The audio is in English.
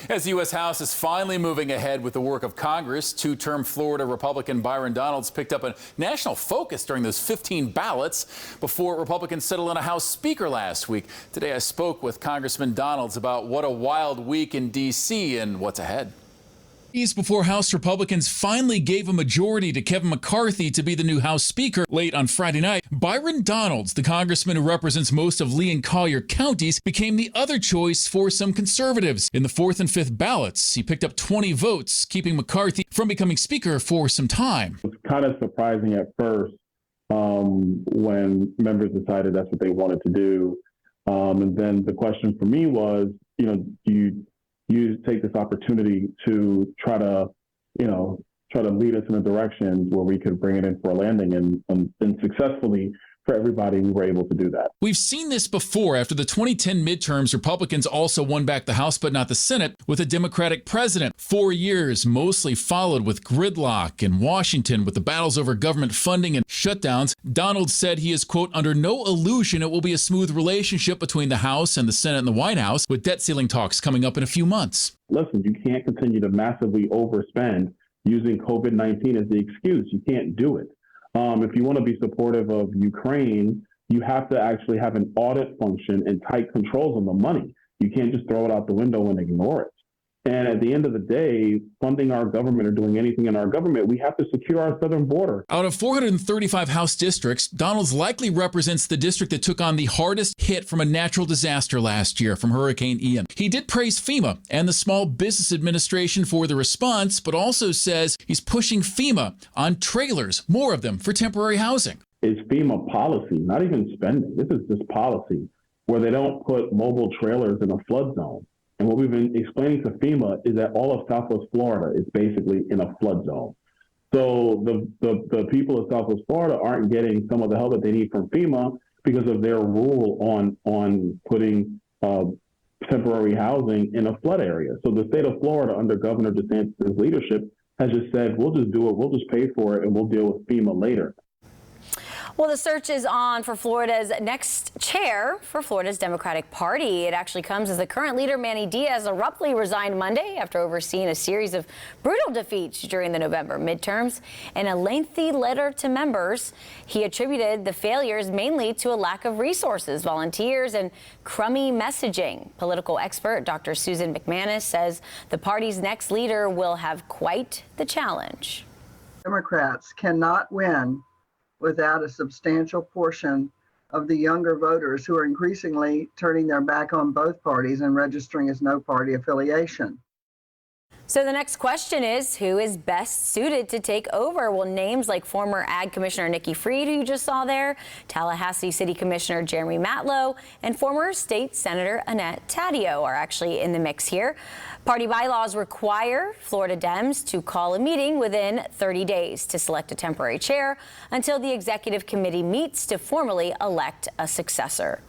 As the U.S. House is finally moving ahead with the work of Congress, two-term Florida Republican Byron Donalds picked up a national focus during those 15 ballots before Republicans settled on a House Speaker last week. Today I spoke with Congressman Donalds about what a wild week in D.C. and what's ahead. Before House Republicans finally gave a majority to Kevin McCarthy to be the new House Speaker late on Friday night, Byron Donalds, the congressman who represents most of Lee and Collier counties, became the other choice for some conservatives. In the fourth and fifth ballots, he picked up 20 votes, keeping McCarthy from becoming Speaker for some time. It was kind of surprising at first when members decided that's what they wanted to do. And then the question for me was, do you take this opportunity to try to lead us in a direction where we could bring it in for a landing, and successfully for everybody, we were able to do that. We've seen this before. After the 2010 midterms, Republicans also won back the House, but not the Senate, with a Democratic president. 4 years mostly followed with gridlock in Washington with the battles over government funding and shutdowns. Donald said he is, quote, under no illusion it will be a smooth relationship between the House and the Senate and the White House, with debt ceiling talks coming up in a few months. Listen, you can't continue to massively overspend using COVID-19 as the excuse. You can't do it. If you want to be supportive of Ukraine, you have to actually have an audit function and tight controls on the money. You can't just throw it out the window and ignore it. And at the end of the day, funding our government or doing anything in our government, we have to secure our southern border. Out of 435 House districts, Donalds likely represents the district that took on the hardest hit from a natural disaster last year from Hurricane Ian. He did praise FEMA and the Small Business Administration for the response, but also says he's pushing FEMA on trailers, more of them, for temporary housing. It's FEMA policy, not even spending. This is just policy where they don't put mobile trailers in a flood zone. And what we've been explaining to FEMA is that all of Southwest Florida is basically in a flood zone. So the people of Southwest Florida aren't getting some of the help that they need from FEMA because of their rule on putting temporary housing in a flood area. So the state of Florida, under Governor DeSantis' leadership, has just said, we'll just do it, we'll just pay for it, and we'll deal with FEMA later. Well, the search is on for Florida's next chair for Florida's Democratic Party. It actually comes as the current leader, Manny Diaz, abruptly resigned Monday after overseeing a series of brutal defeats during the November midterms. In a lengthy letter to members, he attributed the failures mainly to a lack of resources, volunteers, and crummy messaging. Political expert Dr. Susan McManus says the party's next leader will have quite the challenge. Democrats cannot win without a substantial portion of the younger voters who are increasingly turning their back on both parties and registering as no party affiliation. So the next question is, who is best suited to take over? Well, names like former Ag Commissioner Nikki Fried, who you just saw there, Tallahassee City Commissioner Jeremy Matlow, and former State Senator Annette Taddeo are actually in the mix here. Party bylaws require Florida Dems to call a meeting within 30 days to select a temporary chair until the executive committee meets to formally elect a successor.